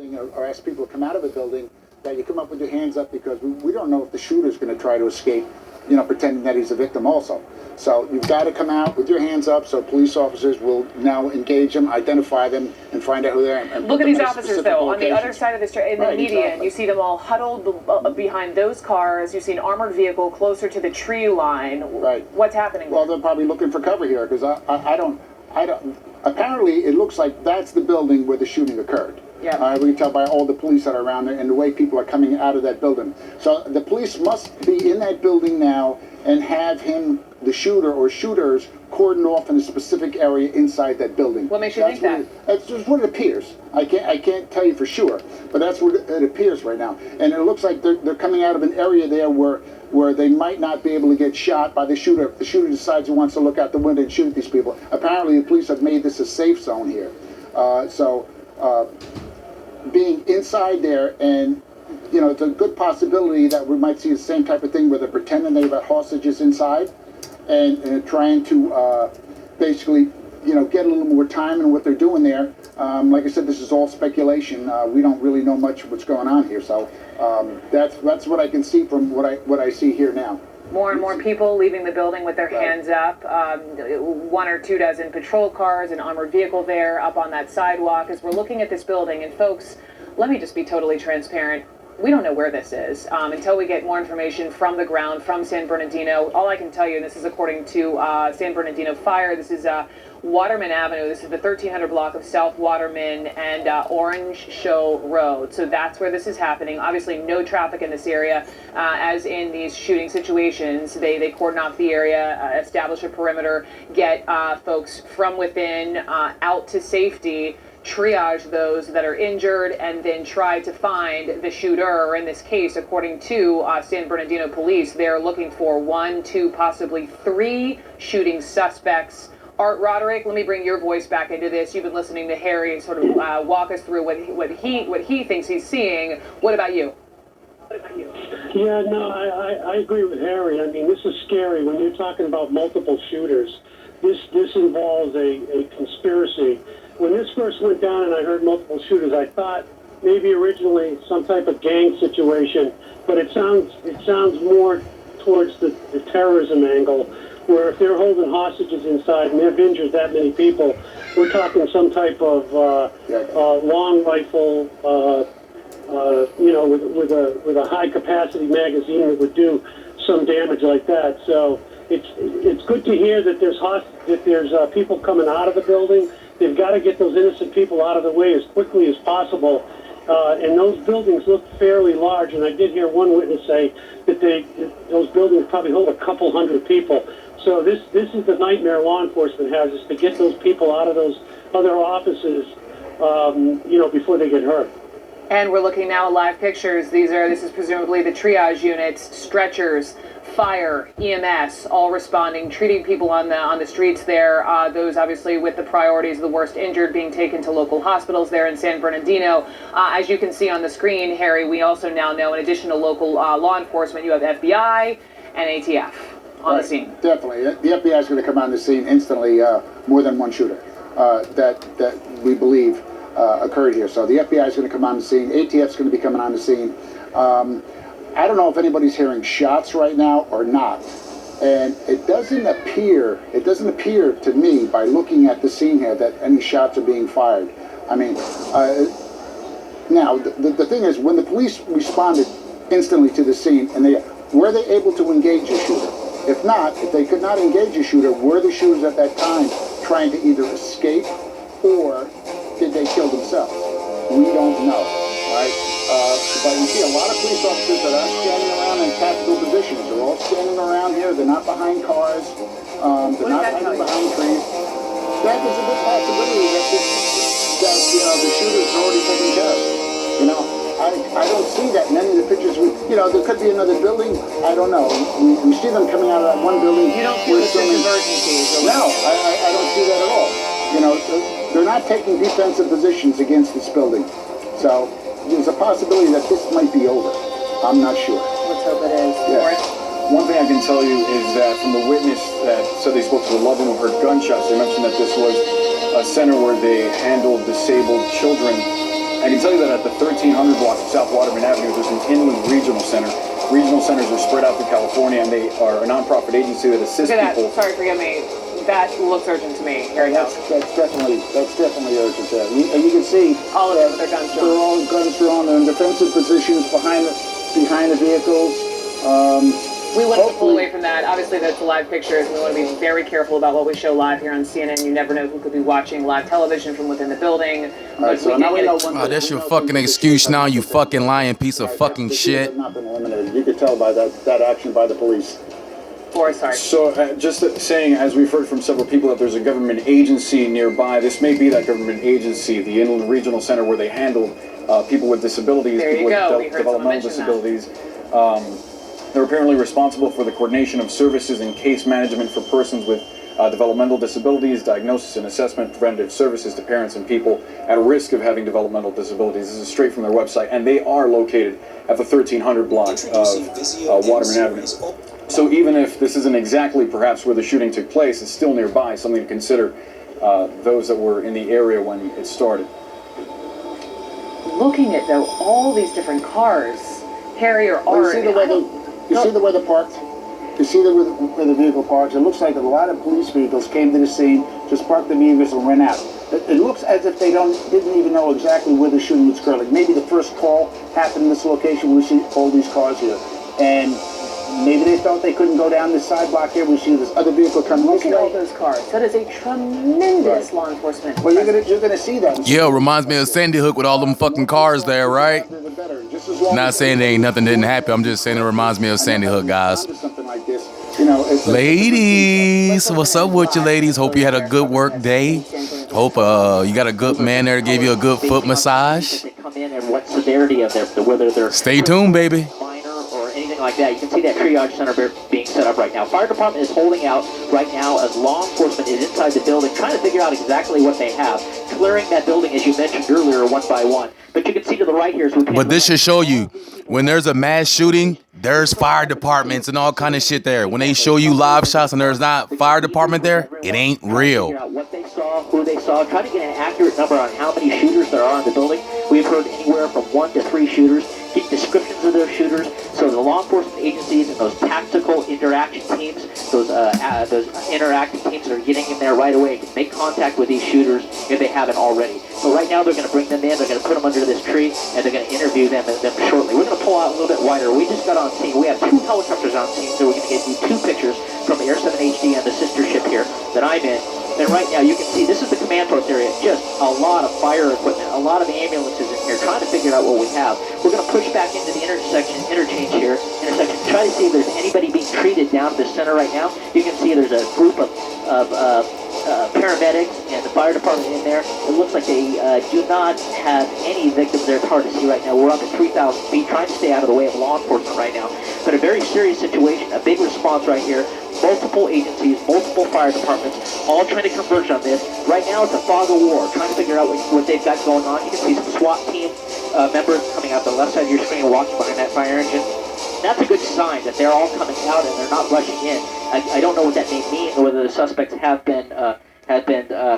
or ask people to come out of the building, that you come up with your hands up, because we don't know if the shooter's going to try to escape, pretending that he's a victim also. So you've got to come out with your hands up, so police officers will now engage them, identify them, and find out who they are. And look at these officers, though, on the other side of the street, in the median. Exactly. You see them all huddled behind those cars. You see an armored vehicle closer to the tree line. Right. What's happening? Well, they're probably looking for cover here, because I don't. Apparently, it looks like that's the building where the shooting occurred. Yeah. We can tell by all the police that are around there and the way people are coming out of that building. So the police must be in that building now and have the shooter or shooters cordoned off in a specific area inside that building. What makes you think that? That's just what it appears. I can't tell you for sure, but that's what it appears right now. And it looks like they're coming out of an area there where they might not be able to get shot by the shooter if the shooter decides he wants to look out the window and shoot at these people. Apparently, the police have made this a safe zone here. Being inside there, and it's a good possibility that we might see the same type of thing where they're pretending they've got hostages inside and trying to basically get a little more time in what they're doing there. Like I said, this is all speculation. We don't really know much what's going on here, so that's what I can see from what I see here now. More and more people leaving the building with their hands up. 1 or 2 dozen patrol cars, an armored vehicle there up on that sidewalk. As we're looking at this building, and folks, let me just be totally transparent. We don't know where this is until we get more information from the ground, from San Bernardino. All I can tell you, and this is according to San Bernardino Fire, this is Waterman Avenue. This is the 1300 block of South Waterman and Orange Show Road. So that's where this is happening. Obviously, no traffic in this area. As in these shooting situations, they cordon off the area, establish a perimeter, get folks from within out to safety, triage those that are injured, and then try to find the shooter. Or in this case, according to San Bernardino police, they're looking for 1, 2, possibly 3 shooting suspects. Art Roderick, let me bring your voice back into this. You've been listening to Harry sort of walk us through what he thinks he's seeing. What about you? Yeah, no, I agree with Harry. I mean, this is scary when you're talking about multiple shooters. This involves a conspiracy. When this first went down and I heard multiple shooters, I thought maybe originally some type of gang situation, but it sounds more towards the terrorism angle, where if they're holding hostages inside and they've injured that many people, we're talking some type of long rifle, with a high capacity magazine that would do some damage like that. So it's good to hear that there's people coming out of the building. They've got to get those innocent people out of the way as quickly as possible. And those buildings look fairly large, and I did hear one witness say that those buildings probably hold a couple hundred people. So this is the nightmare law enforcement has, is to get those people out of those other offices, before they get hurt. And we're looking now at live pictures. This is presumably the triage units, stretchers, fire, EMS, all responding, treating people on the streets there. Those obviously with the priorities of the worst injured being taken to local hospitals there in San Bernardino. As you can see on the screen, Harry, we also now know, in addition to local law enforcement, you have FBI and ATF on the scene. Definitely. The FBI is going to come on the scene instantly, more than one shooter that we believe occurred here. So the FBI is going to come on the scene. ATF is going to be coming on the scene. I don't know if anybody's hearing shots right now or not. And it doesn't appear to me, by looking at the scene here, that any shots are being fired. I mean, now, the thing is, when the police responded instantly to the scene, and were they able to engage a shooter? If not, if they could not engage a shooter, were the shooters at that time trying to either escape, or did they kill themselves? We don't know, right? But you see a lot of police officers that aren't standing around in tactical positions. They're all standing around here. They're not behind cars. They're not hiding behind trees. That is a good possibility that the shooter's already taken care of. I don't see that in any of the pictures. There could be another building. I don't know. We see them coming out of that one building. You don't feel a sense of urgency? No, I don't see that at all. They're not taking defensive positions against this building. So there's a possibility that this might be over. I'm not sure. Let's hope it is. Yeah. One thing I can tell you is that from the witness that said they spoke to 11 who heard gunshots, they mentioned that this was a center where they handled disabled children. I can tell you that at the 1300 block of South Waterman Avenue, there's an inland regional center. Regional centers are spread out through California, and they are a nonprofit agency that assists Look at people. that. Sorry, forgive me. That looks urgent to me. Here we go. That's definitely urgent there. And you can see All of them, their guns they're drawn. all guns drawn. They're in defensive positions behind the vehicles. We want to pull Hopefully- away from that. Obviously, that's live pictures. We want to be very careful about what we show live here on CNN. You never know who could be watching live television from within the building. But so we now did we get know it. one Oh, thing. that's We your know fucking things excuse that now, should you be fucking lying piece of fucking the shit. have not been eliminated. You could tell by that action by the police. Sorry. So, just saying, as we've heard from several people, that there's a government agency nearby. This may be that government agency, the Inland Regional Center, where they handle people with disabilities, There you people go. with We heard someone developmental mention that. disabilities. They're apparently responsible for the coordination of services and case management for persons with developmental disabilities, diagnosis and assessment, preventative services to parents and people at risk of having developmental disabilities. This is straight from their website, and they are located at the 1300 block of Waterman Avenue. So even if this isn't exactly perhaps where the shooting took place, it's still nearby, something to consider those that were in the area when it started. Looking at, though, all these different cars, Harry or Well, Art. you see the way they're parked? You see where the vehicle parks? It looks like a lot of police vehicles came to the scene, just parked the vehicles and ran out. It looks as if they didn't even know exactly where the shooting was occurring. Maybe the first call happened in this location. We see all these cars here, and maybe they felt they couldn't go down this side block here. We see this other vehicle coming Look this at all way. those cars. That is a tremendous law enforcement. Well, you're gonna see that. Yeah, reminds me of Sandy Hook with all them fucking cars there, right? Not saying there ain't nothing didn't happen. I'm just saying it reminds me of Sandy Hook, guys. Something like this. You know, it's Ladies, what's up with you, ladies? Hope you had a good work day. Hope you got a good man there to give you a good foot massage. They come in and what severity of whether they're Stay tuned, baby. minor or anything like that. You can see that triage center being set up right now. Fire department is holding out right now as law enforcement is inside the building trying to figure out exactly what they have. Clearing that building, as you mentioned earlier, one by one. But you can see to the right here is But this should show you, when there's a mass shooting, there's fire departments and all kind of shit there. When they show you live shots and there's not fire department there, it ain't real. Figure out what they saw, who they saw, try to get an accurate number on how many shooters there are in the building. We've heard anywhere from 1 to 3 shooters. Get descriptions of those shooters so the law enforcement agencies and those tactical interaction teams, those interactive teams that are getting in there right away can make contact with these shooters if they haven't already. So right now they're going to bring them in, they're going to put them under this tree, and they're going to interview them shortly. We're going to pull out a little bit wider. We just got on scene. We have 2 helicopters on scene, so we're going to get you 2 pictures from Air 7 HD and the sister ship here that I'm in. And right now you can see this is the command post area. Just a lot of fire equipment, a lot of ambulances in here trying to figure out what we have. We're going to push back into the interchange here, try to see if there's anybody being treated down at the center right now. You can see there's a group of paramedics and the fire department in there. It looks like they do not have any victims there. It's hard to see right now. We're up at 3,000 feet trying to stay out of the way of law enforcement right now. But a very serious situation, a big response right here. Multiple agencies, multiple fire departments, all trying to converge on this. Right now it's a fog of war, trying to figure out what they've got going on. You can see some SWAT team members coming out the left side of your screen walking behind that fire engine. That's a good sign that they're all coming out and they're not rushing in. I don't know what that may mean, or whether the suspects have been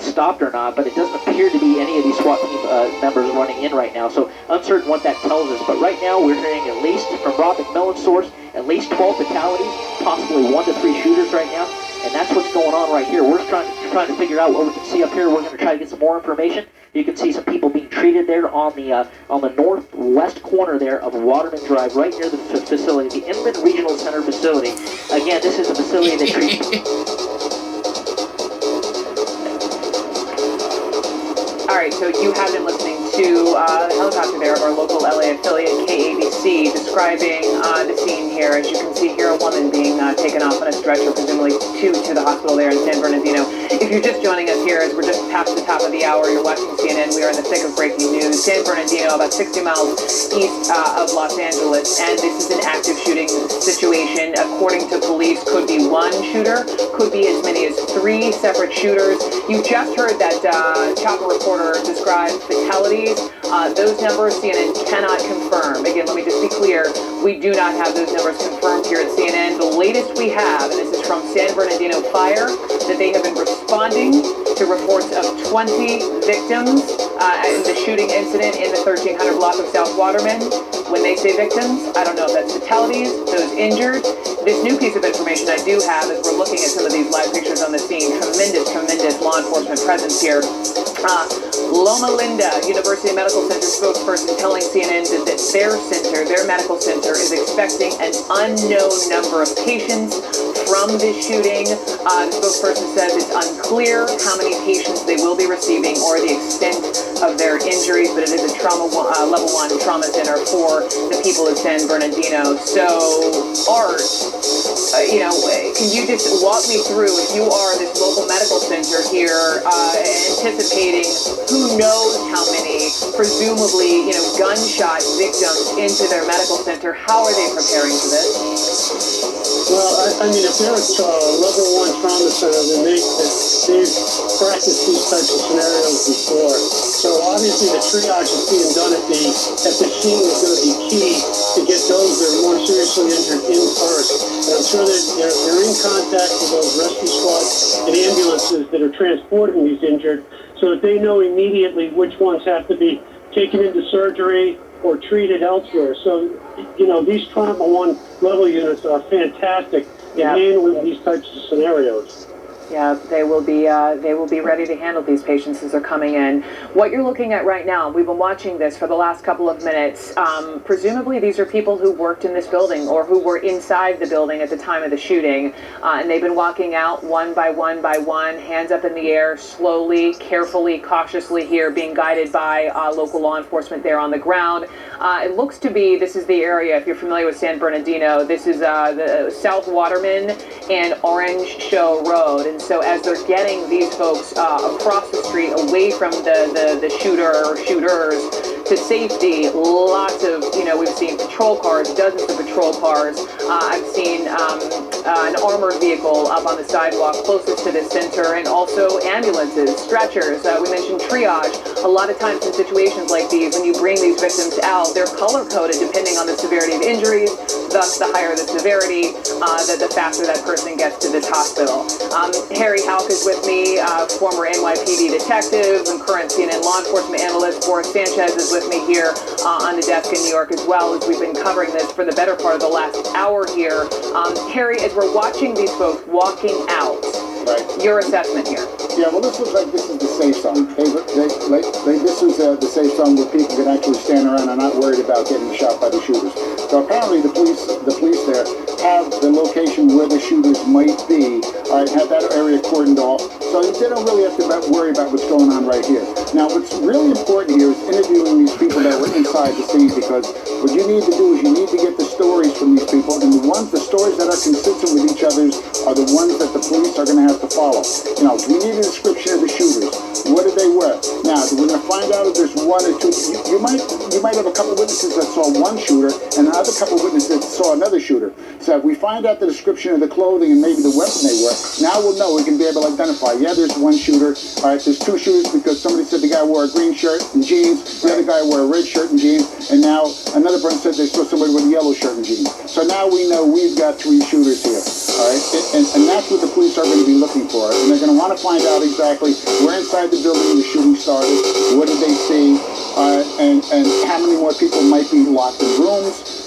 stopped or not, but it doesn't appear to be any of these SWAT team members running in right now, so uncertain what that tells us. But right now we're hearing, at least from Rob McMillan's source, at least 12 fatalities, possibly 1 to 3 shooters right now, and that's what's going on right here. We're trying to figure out what we can see up here. We're going to try to get some more information. You can see some people being treated there on the northwest corner there of Waterman Drive, right near the facility, the Inland Regional Center facility. Again, this is a facility that treats... All right, so you have been listening to the helicopter there of our local LA affiliate, KABC, describing the scene here. As you can see here, a woman being taken off on a stretcher, presumably to the hospital there in San Bernardino. If you're just joining us here, as we're just past the top of the hour, you're watching CNN. We are in the thick of breaking news. San Bernardino, about 60 miles east of Los Angeles, and this is an active shooting situation. According to police, could be 1 shooter, could be as many as 3 separate shooters. You just heard that chopper reporter describe fatalities. Those numbers CNN cannot confirm. Again, let me just be clear. We do not have those numbers confirmed here at CNN. The latest we have, and this is from San Bernardino Fire, that they have been responding to reports of 20 victims And the shooting incident in the 1300 block of South Waterman, when they say victims, I don't know if that's fatalities, those injured. This new piece of information I do have as we're looking at some of these live pictures on the scene, tremendous law enforcement presence here. Loma Linda University Medical Center spokesperson telling CNN that their medical center is expecting an unknown number of patients from this shooting. The spokesperson says it's unclear how many patients they will be receiving or the extent of their injuries, but it is a level 1 trauma center for the people of San Bernardino. So, Art, can you just walk me through, if you are this local medical center here, anticipating who knows how many, presumably, gunshot victims into their medical center, how are they preparing for this? Well, I mean, if they're a level 1 trauma center, then they've practiced these types of scenarios before. So obviously the triage is being done at the scene is going to be key to get those that are more seriously injured in first. And I'm sure that they're in contact with those rescue squads and ambulances that are transporting these injured so that they know immediately which ones have to be taken into surgery or treated elsewhere. So, these trauma 1 level units are fantastic in handling these types of scenarios. Yeah, they will be ready to handle these patients as they're coming in. What you're looking at right now, we've been watching this for the last couple of minutes. Presumably these are people who worked in this building or who were inside the building at the time of the shooting. And they've been walking out one by one, hands up in the air, slowly, carefully, cautiously here, being guided by local law enforcement there on the ground. It looks to be, this is the area, if you're familiar with San Bernardino, this is the South Waterman and Orange Show Road. And so as they're getting these folks across the street, away from the shooter or shooters, to safety, lots of, we've seen patrol cars, dozens of patrol cars. I've seen an armored vehicle up on the sidewalk closest to the center, and also ambulances, stretchers. We mentioned triage. A lot of times in situations like these, when you bring these victims out, they're color-coded depending on the severity of injuries. Thus, the higher the severity, the faster that person gets to this hospital. Harry Houck is with me, former NYPD detective and current CNN law enforcement analyst. Boris Sanchez is with me here on the desk in New York as well, as we've been covering this for the better part of the last hour here. Harry, as we're watching these folks walking out, your assessment here? Yeah, well, this looks like this is the safe zone. This is the safe zone where people can actually stand around and not worried about getting shot by the shooters. So apparently the police there have the location where the shooters might be, have that area cordoned off, so they don't really have to worry about what's going on right here. Now, what's really important here is interviewing these people that were inside the scene, because what you need to do is you need to get the stories from these people, and the stories that are consistent with each other's are the ones that the police are going to have to follow. We need a description of the shooters. What did they wear? Now, we're going to find out if there's one or two. You might have a couple witnesses that saw one shooter and another couple witnesses that saw another shooter. So if we find out the description of the clothing and maybe the weapon they wore, now we'll know. We can be able to identify. Yeah, there's one shooter. All right, there's two shooters because somebody said the guy wore a green shirt and jeans. The other guy wore a red shirt and jeans. And now another person said they saw somebody with a yellow shirt and jeans. So now we know we've got 3 shooters here. All right, and that's what the police are going to be looking for. And they're going to want to find out exactly where inside the building the shooting started, what did they see, and how many more people might be locked in rooms.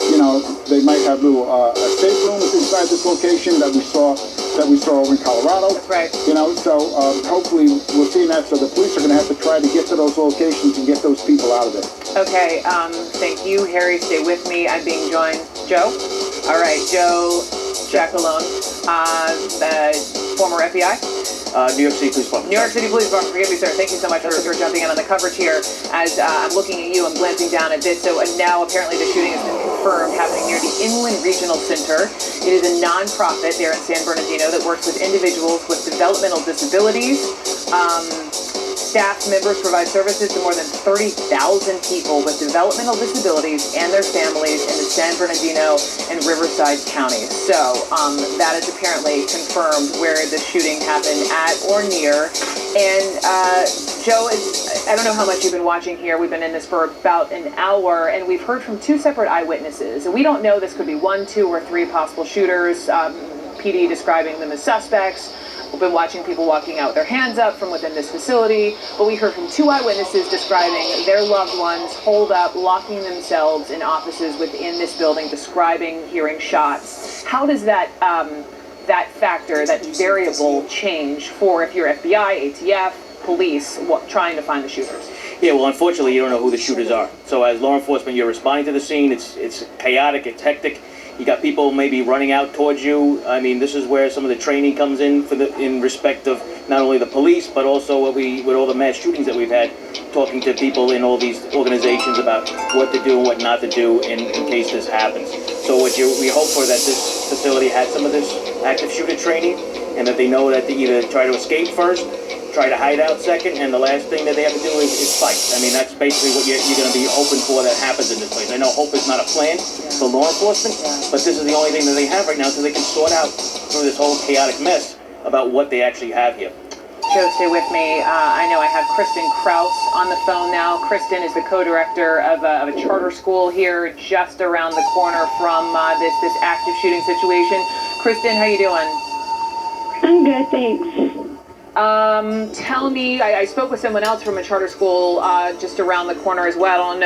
They might have little safe rooms inside this location that we saw over in Colorado. That's right. So hopefully we'll see that. So the police are going to have to try to get to those locations and get those people out of there. Okay, thank you, Harry. Stay with me. I'm being joined. Joe? All right, Joe Giacalone, former FBI? New York City Police Department. New York City Police Department. Forgive me, sir. Thank you so much for jumping in on the coverage here. As I'm looking at you, I'm glancing down at this. So now apparently the shooting has been confirmed, happening near the Inland Regional Center. It is a non-profit there in San Bernardino that works with individuals with developmental disabilities. Staff members provide services to more than 30,000 people with developmental disabilities and their families in the San Bernardino and Riverside counties. So that is apparently confirmed where the shooting happened at or near. And Joe, I don't know how much you've been watching here. We've been in this for about an hour, and we've heard from 2 separate eyewitnesses. And we don't know, this could be 1, 2, or 3 possible shooters. PD describing them as suspects. We've been watching people walking out with their hands up from within this facility, but we heard from 2 eyewitnesses describing their loved ones holed up, locking themselves in offices within this building, describing hearing shots. How does that factor, that variable, change for if you're FBI, ATF, police, trying to find the shooters? Yeah, well, unfortunately, you don't know who the shooters are. So as law enforcement, you're responding to the scene. It's chaotic, it's hectic. You got people maybe running out towards you. I mean, this is where some of the training comes in in respect of not only the police, but also with all the mass shootings that we've had, talking to people in all these organizations about what to do and what not to do in case this happens. So we hope for that this facility had some of this active shooter training, and that they know that they either try to escape first, try to hide out second, and the last thing that they have to do is fight. I mean, that's basically what you're going to be hoping for that happens in this place. I know hope is not a plan for law enforcement, but this is the only thing that they have right now so they can sort out through this whole chaotic mess about what they actually have here. Joe, stay with me. I know I have Kristen Kraus on the phone now. Kristen is the co-director of a charter school here just around the corner from this active shooting situation. Kristen, how you doing? I'm good, thanks. Tell me, I spoke with someone else from a charter school just around the corner as well. I don't know